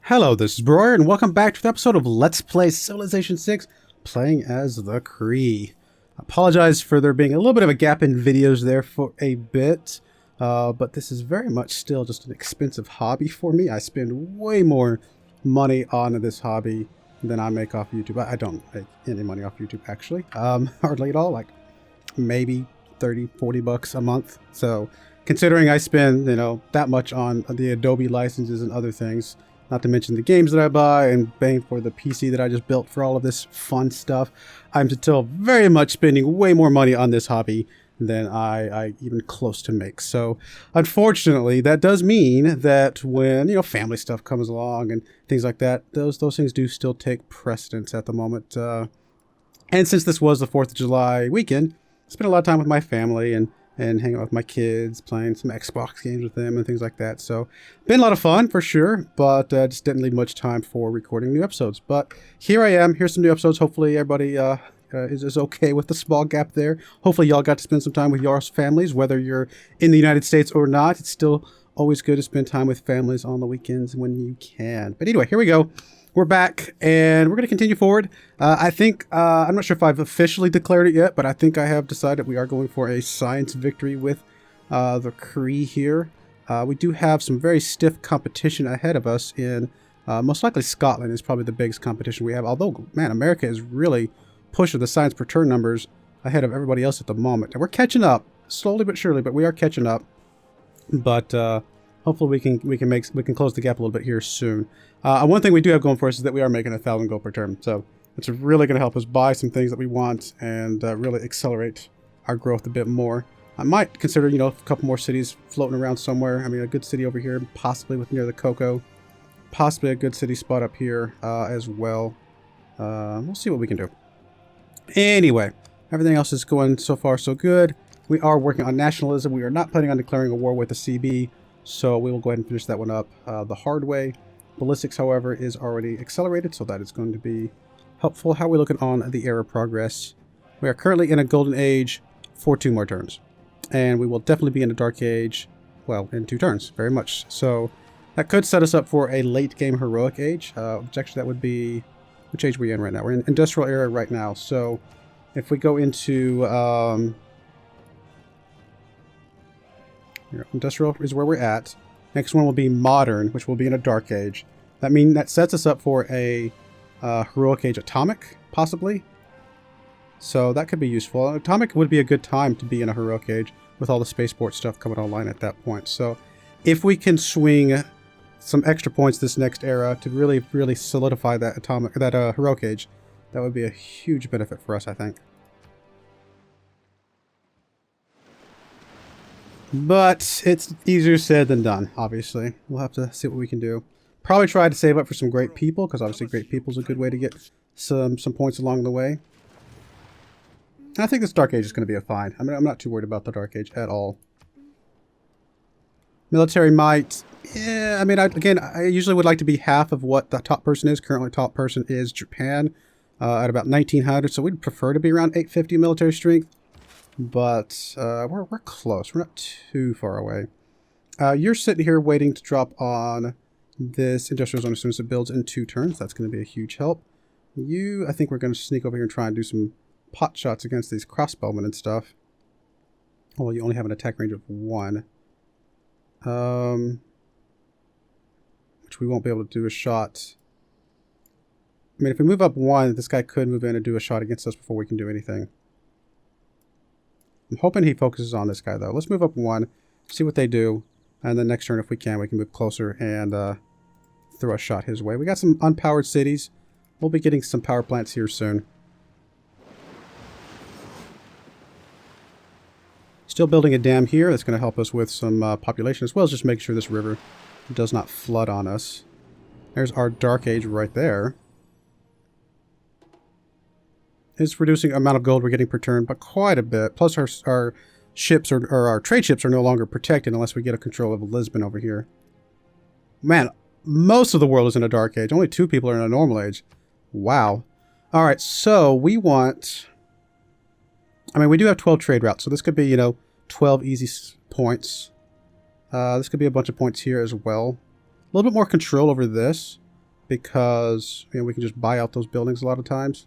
Hello, this is Broyar, and welcome back to the episode of Let's Play Civilization 6, playing as the Cree. Apologize for there being a little bit of a gap in videos there for a bit, but this is very much still just an expensive hobby for me. I spend way more money on this hobby than I make off YouTube. I don't make any money off YouTube, actually. Hardly at all, like maybe 30, 40 bucks a month. So considering I spend, that much on the Adobe licenses and other things, not to mention the games that I buy and paying for the PC that I just built for all of this fun stuff, I'm still very much spending way more money on this hobby than I even close to make. So unfortunately, that does mean that when, family stuff comes along and things like that, those things do still take precedence at the moment. And since this was the 4th of July weekend, I spent a lot of time with my family and hanging out with my kids, playing some Xbox games with them and things like that. So, been a lot of fun for sure, but just didn't leave much time for recording new episodes. But here I am. Here's some new episodes. Hopefully everybody is okay with the small gap there. Hopefully y'all got to spend some time with your families, whether you're in the United States or not. It's still always good to spend time with families on the weekends when you can. But anyway, here we go. We're back, and we're going to continue forward. I think, I'm not sure if I've officially declared it yet, but I think I have decided we are going for a science victory with the Cree here. We do have some very stiff competition ahead of us in, most likely Scotland is probably the biggest competition we have. Although, man, America is really pushing the science per turn numbers ahead of everybody else at the moment. And we're catching up, slowly but surely, but we are catching up. But, hopefully we can close the gap a little bit here soon. One thing we do have going for us is that we are making 1,000 gold per turn, so it's really going to help us buy some things that we want and really accelerate our growth a bit more. I might consider, a couple more cities floating around somewhere. I mean, a good city over here, possibly with near the cocoa, possibly a good city spot up here as well. We'll see what we can do. Anyway, everything else is going so far so good. We are working on nationalism. We are not planning on declaring a war with the CB. So we will go ahead and finish that one up the hard way. Ballistics, however, is already accelerated, so that is going to be helpful. How are we looking on the era progress? We are currently in a golden age for 2 more turns. And we will definitely be in a dark age, well, in 2 turns, very much. So that could set us up for a late game heroic age. Which actually that would be, which age are we in right now? We're in industrial era right now. So if we go into... industrial is where we're at. Next one will be modern, which will be in a dark age. That sets us up for a heroic age atomic, possibly. So that could be useful. Atomic would be a good time to be in a heroic age with all the spaceport stuff coming online at that point. So if we can swing some extra points this next era to really solidify that heroic age, that would be a huge benefit for us, I think. But it's easier said than done, obviously. We'll have to see what we can do. Probably try to save up for some great people, because obviously great people is a good way to get some points along the way. And I think this Dark Age is going to be a fine. I mean, I'm not too worried about the Dark Age at all. Military might, yeah, I mean, I usually would like to be half of what the top person is. Currently, top person is Japan at about 1900, so we'd prefer to be around 850 military strength. But we're close. We're not too far away. You're sitting here waiting to drop on this industrial zone as soon as it builds in 2 turns. That's going to be a huge help. I think we're going to sneak over here and try and do some pot shots against these crossbowmen and stuff. Well, you only have an attack range of 1. Which we won't be able to do a shot. I mean, if we move up 1, this guy could move in and do a shot against us before we can do anything. I'm hoping he focuses on this guy, though. Let's move up 1, see what they do, and then next turn, if we can move closer and throw a shot his way. We got some unpowered cities. We'll be getting some power plants here soon. Still building a dam here. That's going to help us with some population, as well as just make sure this river does not flood on us. There's our Dark Age right there. Is reducing amount of gold we're getting per turn, but quite a bit. Plus our ships or our trade ships are no longer protected unless we get a control of Lisbon over here. Man, most of the world is in a dark age. Only 2 people are in a normal age. Wow. Alright, so we want... I mean, we do have 12 trade routes, so this could be, 12 easy points. This could be a bunch of points here as well. A little bit more control over this. because, you know, we can just buy out those buildings a lot of times.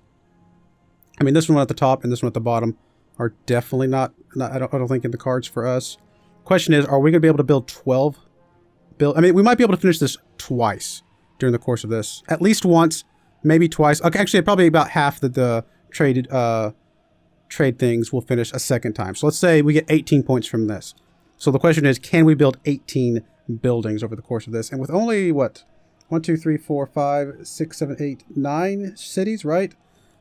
I mean, this one at the top and this one at the bottom are definitely not I don't think in the cards for us. Question is, are we going to be able to build 12 I mean, we might be able to finish this twice during the course of this. At least once, maybe twice. Okay, actually, probably about half the trade things will finish a second time. So let's say we get 18 points from this. So the question is, can we build 18 buildings over the course of this? And with only, what, 1, 2, 3, 4, 5, 6, 7, 8, 9 cities, right?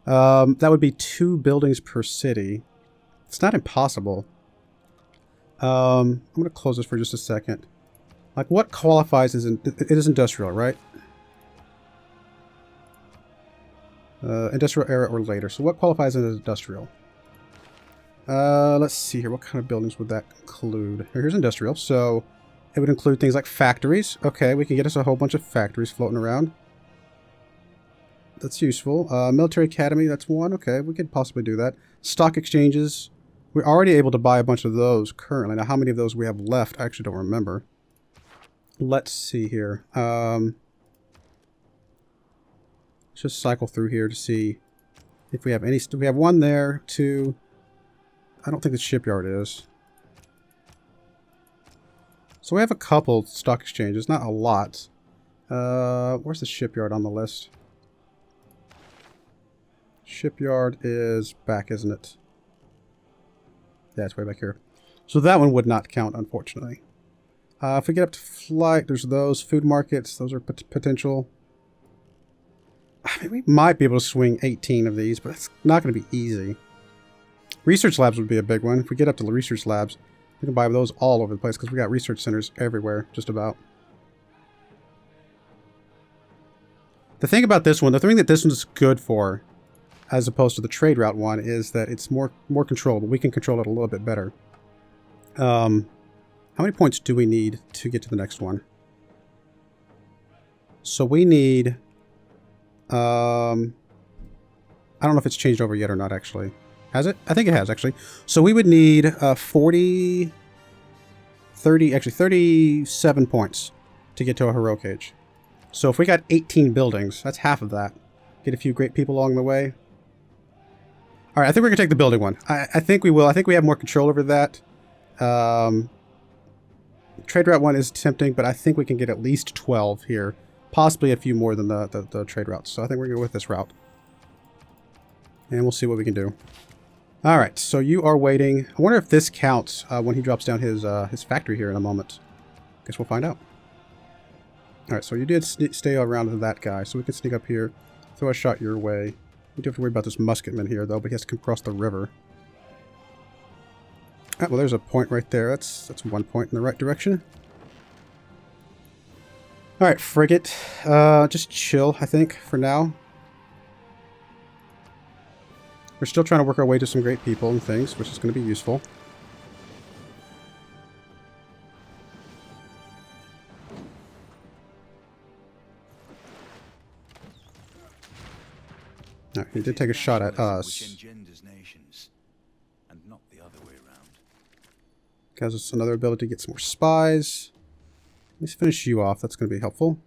That would be 2 buildings per city. It's not impossible. I'm going to close this for just a second. Like, what qualifies as it is industrial, right? Industrial era or later. So what qualifies as industrial? Let's see here. What kind of buildings would that include? Here's industrial. So it would include things like factories. Okay, we can get us a whole bunch of factories floating around. That's useful. Military academy, that's one. Okay, we could possibly do that. Stock exchanges. We're already able to buy a bunch of those currently. Now, how many of those we have left, I actually don't remember. Let's see here. Let's just cycle through here to see if we have any. We have one there, 2. I don't think the shipyard is. So we have a couple stock exchanges, not a lot. Where's the shipyard on the list? Shipyard is back, isn't it? Yeah, it's way back here. So that one would not count, unfortunately. If we get up to flight, there's those. Food markets, those are potential. I mean, we might be able to swing 18 of these, but it's not going to be easy. Research labs would be a big one. If we get up to the research labs, we can buy those all over the place because we got research centers everywhere, just about. The thing about this one, the thing that this one's good for, as opposed to the trade route one, is that it's more controllable. We can control it a little bit better. How many points do we need to get to the next one? So we need... I don't know if it's changed over yet or not, actually. Has it? I think it has, actually. So we would need 37 points to get to a heroic age. So if we got 18 buildings, that's half of that. Get a few great people along the way. All right, I think we're going to take the building one. I think we will. I think we have more control over that. Trade route one is tempting, but I think we can get at least 12 here. Possibly a few more than the trade routes. So I think we're going to go with this route. And we'll see what we can do. All right, so you are waiting. I wonder if this counts when he drops down his factory here in a moment. Guess we'll find out. All right, so you did stay around that guy, so we can sneak up here, throw a shot your way. We do have to worry about this musketman here, though, but he has to come across the river. All right, well, there's a point right there. That's 1 point in the right direction. All right, frigate. Just chill, I think, for now. We're still trying to work our way to some great people and things, which is going to be useful. No, he did take a shot at us. Gives us another ability to get some more spies. Let's finish you off. That's going to be helpful.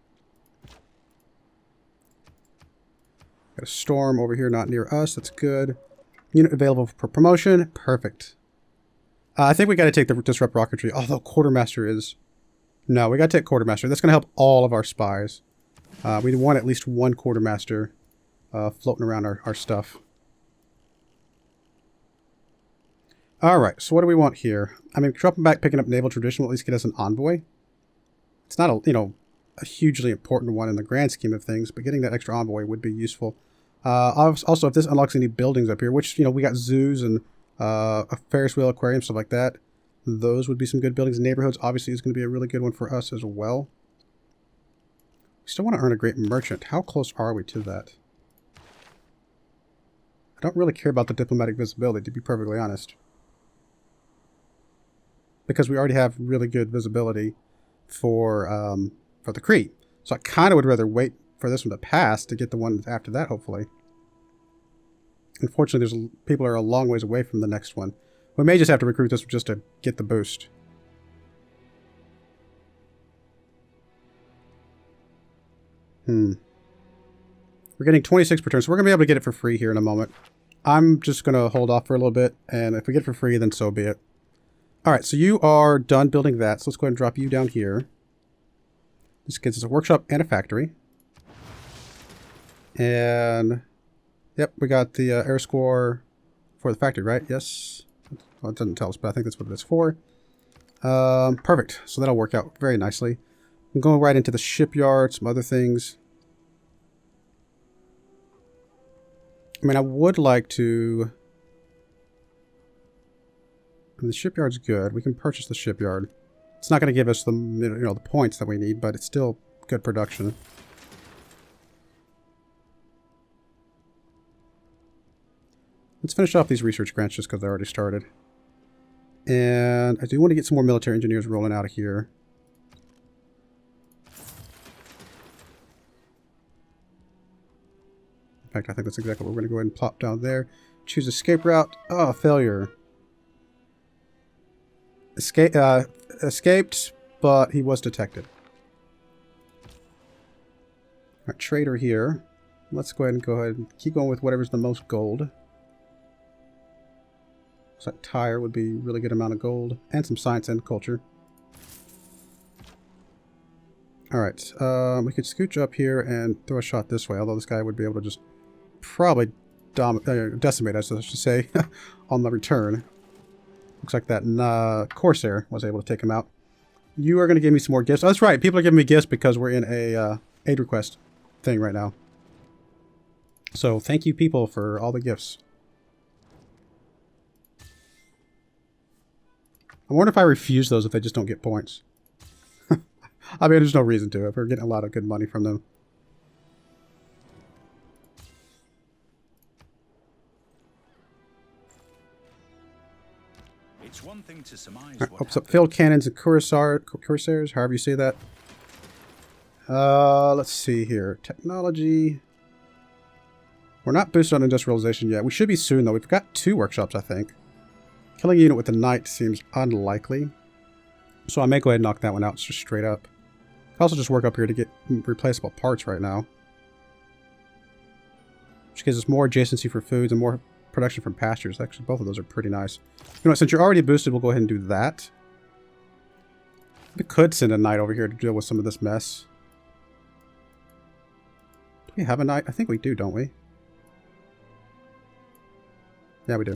Got a storm over here, not near us. That's good. Unit available for promotion. Perfect. I think we got to take the disrupt rocketry. Although quartermaster is... No, we got to take quartermaster. That's going to help all of our spies. We want at least one quartermaster floating around our stuff. Alright, so what do we want here? I mean, dropping back, picking up naval tradition will at least get us an envoy. It's not a, a hugely important one in the grand scheme of things, but getting that extra envoy would be useful. Also, if this unlocks any buildings up here, which, we got zoos and a Ferris wheel, aquarium, stuff like that. Those would be some good buildings. Neighborhoods, obviously, is going to be a really good one for us as well. We still want to earn a great merchant. How close are we to that? I don't really care about the diplomatic visibility, to be perfectly honest. Because we already have really good visibility for the Cree. So I kind of would rather wait for this one to pass to get the one after that, hopefully. Unfortunately, people are a long ways away from the next one. We may just have to recruit this just to get the boost. We're getting 26 per turn, so we're going to be able to get it for free here in a moment. I'm just going to hold off for a little bit, and if we get it for free, then so be it. Alright, so you are done building that, so let's go ahead and drop you down here. This gives us a workshop and a factory. And, yep, we got the air score for the factory, right? Yes. Well, it doesn't tell us, but I think that's what it is for. Perfect. So that'll work out very nicely. I'm going right into the shipyard, some other things. I mean, I would like to... I mean, the shipyard's good. We can purchase the shipyard. It's not going to give us the, you know, the points that we need, but it's still good production. Let's finish off these research grants just because they already started. And I do want to get some more military engineers rolling out of here. In fact, I think that's exactly what we're going to go ahead and plop down there. Choose escape route. Oh, failure. Escaped, but he was detected. Alright, trader here. Let's go ahead and keep going with whatever's the most gold. Looks like tire would be a really good amount of gold. And some science and culture. Alright, we could scooch up here and throw a shot this way, although this guy would be able to just probably decimate, I should say, on the return. Looks like that Corsair was able to take him out. You are going to give me some more gifts. Oh, that's right, people are giving me gifts because we're in a aid request thing right now. So thank you people for all the gifts. I wonder if I refuse those if they just don't get points. I mean, there's no reason to if we're getting a lot of good money from them. It's one thing to surmise. Right, oops, up field cannons and Corsairs, however you say that. Let's see here. Technology. We're not boosted on industrialization yet. We should be soon, though. We've got 2 workshops, I think. Killing a unit with the knight seems unlikely. So I may go ahead and knock that one out just straight up. I can also just work up here to get replaceable parts right now. Which gives us more adjacency for foods and more production from pastures. Actually, both of those are pretty nice. You know what, since you're already boosted, we'll go ahead and do that. We could send a knight over here to deal with some of this mess. Do we have a knight? I think we do, don't we? Yeah, we do.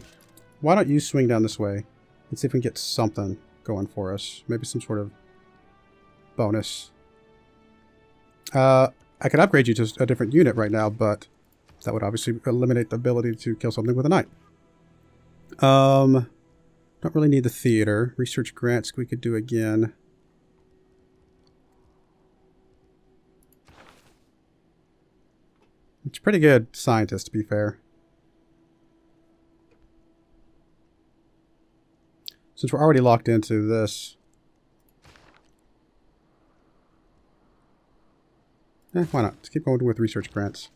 Why don't you swing down this way and see if we can get something going for us. Maybe some sort of bonus. I could upgrade you to a different unit right now, but that would obviously eliminate the ability to kill something with a knight. Don't really need the theater. Research grants we could do again. It's a pretty good scientist, to be fair. Since we're already locked into this. Why not? Let's keep going with research grants.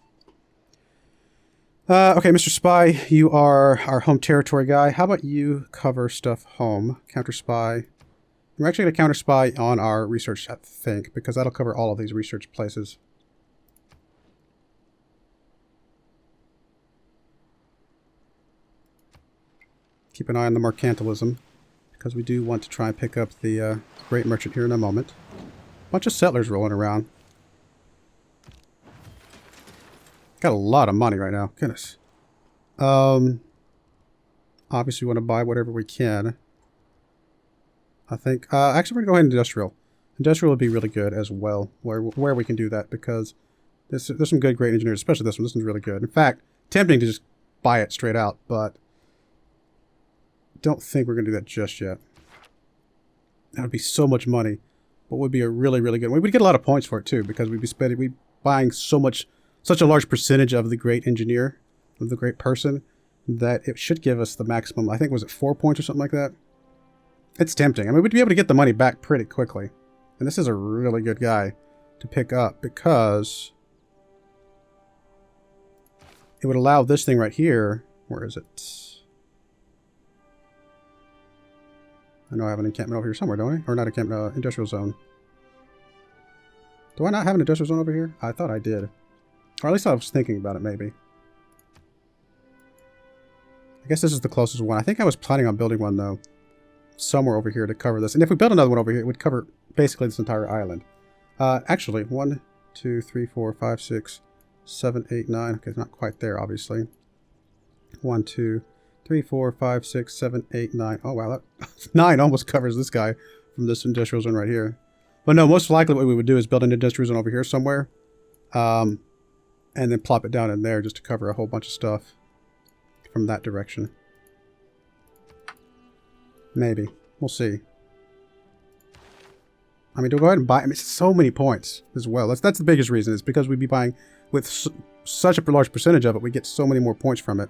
Okay, Mr. Spy, you are our home territory guy. How about you cover stuff home? Counter spy. We're actually going to counter spy on our research, I think, because that'll cover all of these research places. Keep an eye on the mercantilism, because we do want to try and pick up the great merchant here in a moment. Bunch of settlers rolling around. Got a lot of money right now. Goodness. Obviously we want to buy whatever we can. I think, actually we're going to go ahead and industrial. Industrial would be really good as well, where we can do that, because there's some good, great engineers, especially this one. This one's really good. In fact, tempting to just buy it straight out, but don't think we're going to do that just yet. That would be so much money, but would be a really, really good one. We would get a lot of points for it too, because we'd be buying such a large percentage of the great engineer, of the great person, that it should give us the maximum. I think, was it 4 points or something like that? It's tempting. I mean, we'd be able to get the money back pretty quickly. And this is a really good guy to pick up, because it would allow this thing right here. Where is it? I know I have an encampment over here somewhere, don't I? Or not encampment, industrial zone. Do I not have an industrial zone over here? I thought I did. Or at least I was thinking about it, maybe. I guess this is the closest one. I think I was planning on building one, though, somewhere over here to cover this. And if we build another one over here, it would cover basically this entire island. Actually, 1, 2, 3, 4, 5, 6, 7, 8, 9. Okay, it's not quite there, obviously. 1, 2, 3, 4, 5, 6, 7, 8, 9. Oh, wow. That 9 almost covers this guy from this industrial zone right here. But no, most likely what we would do is build an industrial zone over here somewhere. And then plop it down in there just to cover a whole bunch of stuff from that direction. Maybe. We'll see. I mean, do we go ahead and buy? I mean, it's so many points as well. That's the biggest reason. Is because we'd be buying with such a large percentage of it, we get so many more points from it.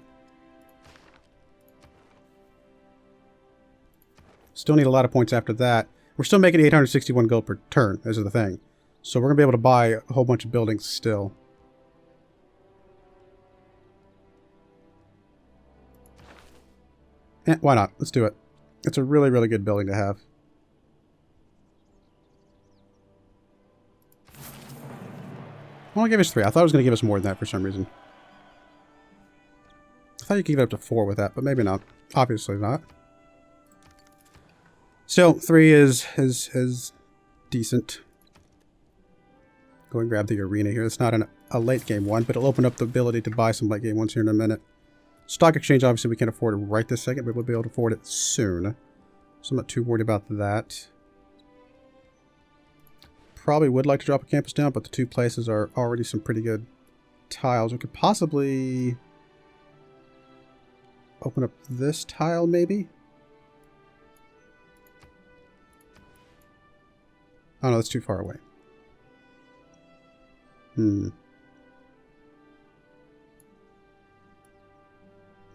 Still need a lot of points after that. We're still making 861 gold per turn, is the thing. So we're going to be able to buy a whole bunch of buildings still. Why not? Let's do it. It's a really, really good building to have. Well, I'll give us 3. I thought it was going to give us more than that for some reason. I thought you could give it up to 4 with that, but maybe not. Obviously not. So 3 is decent. Go and grab the arena here. It's not a late game one, but it'll open up the ability to buy some late game ones here in a minute. Stock exchange, obviously we can't afford it right this second, but we'll be able to afford it soon. So I'm not too worried about that. Probably would like to drop a campus down, but the 2 places are already some pretty good tiles. We could possibly open up this tile, maybe? Oh no, that's too far away.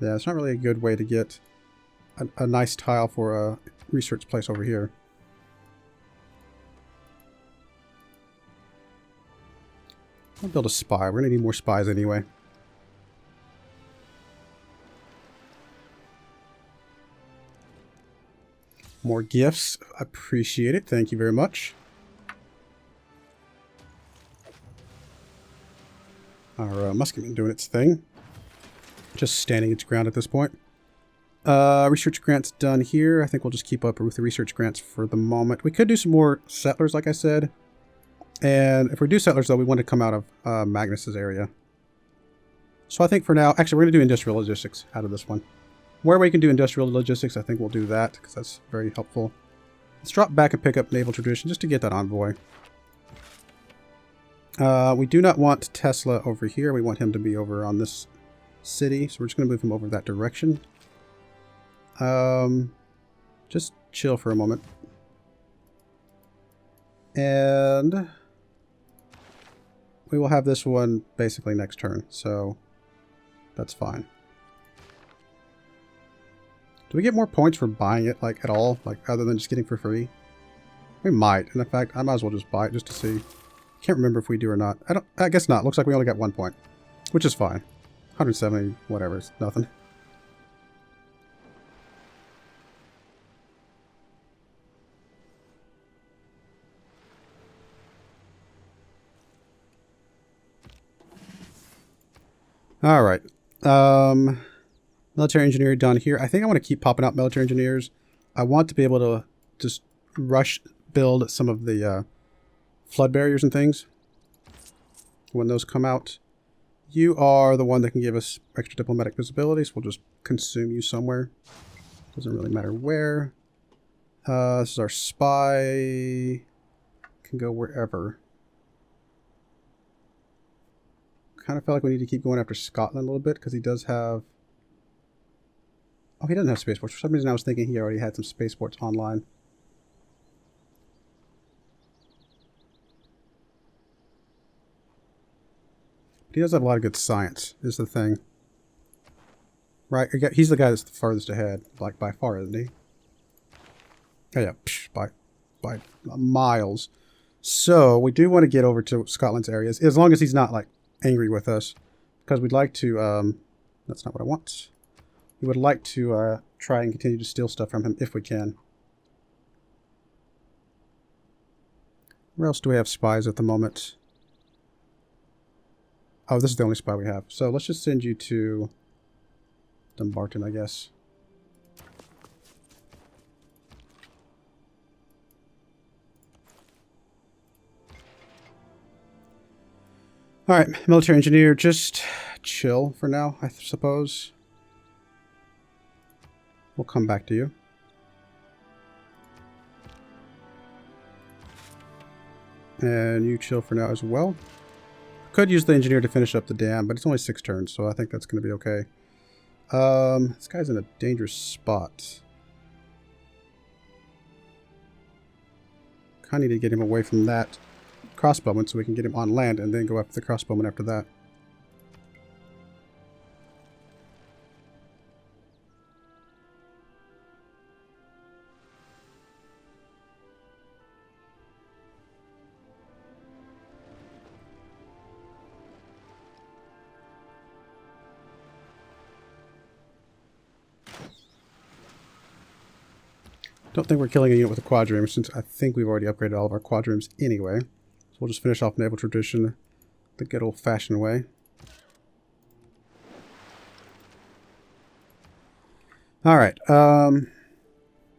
Yeah, it's not really a good way to get a nice tile for a research place over here. I'll build a spy. We're going to need more spies anyway. More gifts. Appreciate it. Thank you very much. Our musketman doing its thing. Just standing its ground at this point. Research grants done here. I think we'll just keep up with the research grants for the moment. We could do some more settlers, like I said. And if we do settlers, though, we want to come out of Magnus's area. So I think for now... Actually, we're going to do industrial logistics out of this one. Where we can do industrial logistics, I think we'll do that, because that's very helpful. Let's drop back and pick up naval tradition, just to get that envoy. We do not want Tesla over here. We want him to be over on this city, so we're just going to move him over that direction. Just chill for a moment. And we will have this one basically next turn, so that's fine. Do we get more points for buying it, like, at all? Like, other than just getting for free? We might. And in fact, I might as well just buy it just to see. Can't remember if we do or not. I guess not. Looks like we only got 1 point, which is fine. 170, whatever. It's nothing. All right. Military engineer done here. I think I want to keep popping out military engineers. I want to be able to just rush build some of the flood barriers and things when those come out. You are the one that can give us extra diplomatic visibility, so we'll just consume you somewhere. Doesn't really matter where. This is our spy. Can go wherever. Kind of felt like we need to keep going after Scotland a little bit, because he does have... Oh, he doesn't have spaceports. For some reason I was thinking he already had some spaceports online. But he does have a lot of good science, is the thing. Right, he's the guy that's the farthest ahead, like by far, isn't he? Oh yeah, psh, by miles. So, we do want to get over to Scotland's areas, as long as he's not, like, angry with us. Because we'd like to, that's not what I want. We would like to try and continue to steal stuff from him if we can. Where else do we have spies at the moment? Oh, this is the only spot we have. So let's just send you to Dumbarton, I guess. Alright, military engineer, just chill for now, I suppose. We'll come back to you. And you chill for now as well. Could use the engineer to finish up the dam, but it's only 6 turns, so I think that's going to be okay. This guy's in a dangerous spot. Kind of need to get him away from that crossbowman so we can get him on land and then go after the crossbowman after that. Don't think we're killing a unit with a quadrireme, since I think we've already upgraded all of our quadriremes anyway. So we'll just finish off naval tradition the good old-fashioned way. Alright,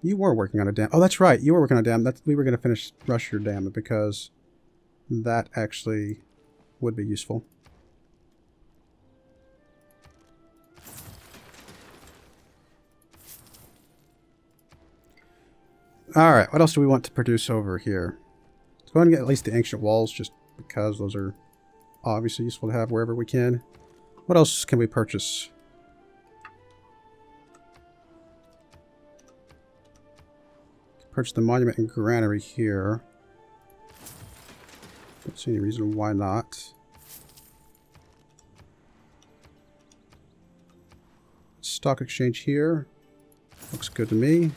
you were working on a dam. Oh, that's right, you were working on a dam. We were going to finish rush your dam because that actually would be useful. Alright, what else do we want to produce over here? Let's go ahead and get at least the ancient walls, just because those are obviously useful to have wherever we can. What else can we purchase? Purchase the monument and granary here. Don't see any reason why not. Stock exchange here. Looks good to me.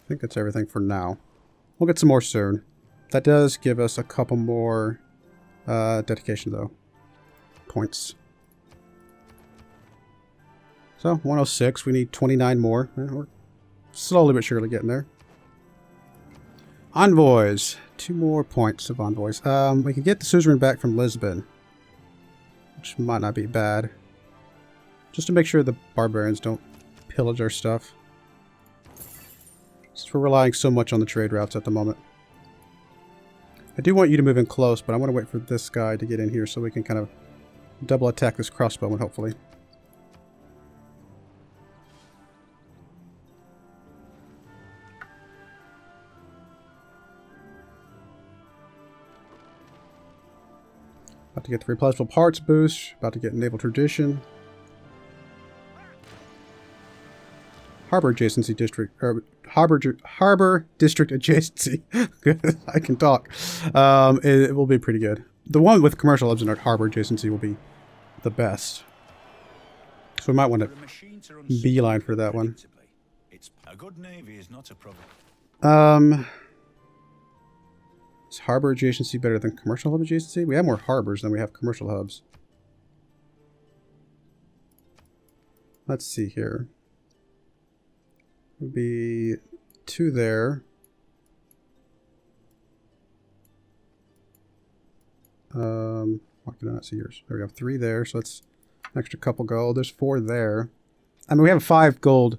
I think that's everything for now. We'll get some more soon. That does give us a couple more dedication, though. Points. So, 106. We need 29 more. We're slowly but surely getting there. Envoys. 2 more points of envoys. We can get the suzerain back from Lisbon, which might not be bad. Just to make sure the barbarians don't pillage our stuff. Since we're relying so much on the trade routes at the moment. I do want you to move in close, but I want to wait for this guy to get in here so we can kind of double attack this crossbowman, hopefully. About to get the replenishable parts boost. About to get naval tradition. Harbor adjacency district, or harbor district adjacency. I can talk. It will be pretty good. The one with commercial hubs and harbor adjacency will be the best. So we might want to beeline for that one. A good navy is not a is harbor adjacency better than commercial hub adjacency? We have more harbors than we have commercial hubs. Let's see here. Would be 2 there. Why can I not see yours? There we go. 3 there, so that's an extra couple gold. There's 4 there. I mean, we have a 5 gold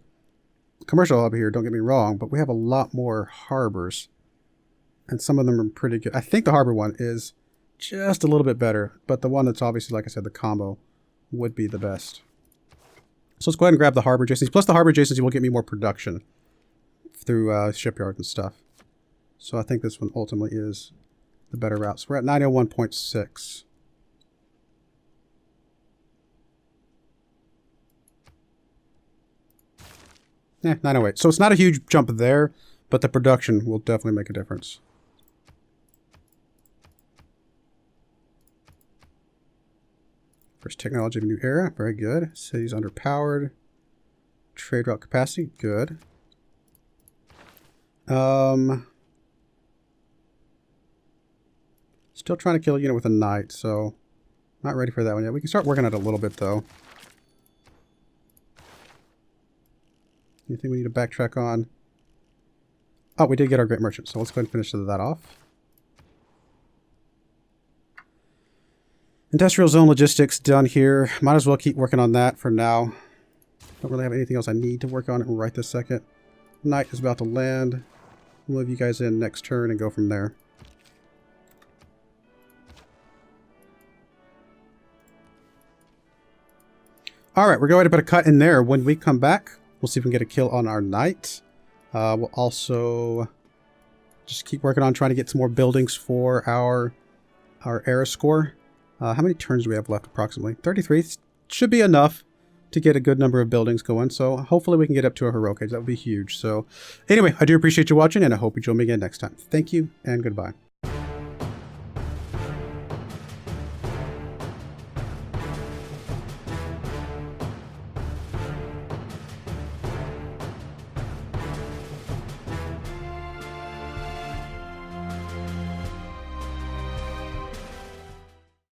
commercial hub here, don't get me wrong, but we have a lot more harbors. And some of them are pretty good. I think the harbor one is just a little bit better, but the one that's obviously, like I said, the combo would be the best. So let's go ahead and grab the harbor adjacency. Plus the harbor adjacency will get me more production through shipyard and stuff. So I think this one ultimately is the better route. So we're at 901.6. Yeah, 908. So it's not a huge jump there, but the production will definitely make a difference. First technology of a new era. Very good. City's underpowered. Trade route capacity. Good. Still trying to kill a unit with a knight, so not ready for that one yet. We can start working on it a little bit, though. Anything we need to backtrack on? Oh, we did get our great merchant, so let's go ahead and finish that off. Industrial zone logistics done here. Might as well keep working on that for now. Don't really have anything else I need to work on right this second. Night is about to land. We'll move you guys in next turn and go from there. Alright, we're going to put a cut in there. When we come back, we'll see if we can get a kill on our knight. We'll also just keep working on trying to get some more buildings for our era score. How many turns do we have left approximately? 33. Should be enough to get a good number of buildings going. So hopefully we can get up to a heroic age. That would be huge. So anyway, I do appreciate you watching, and I hope you join me again next time. Thank you and goodbye.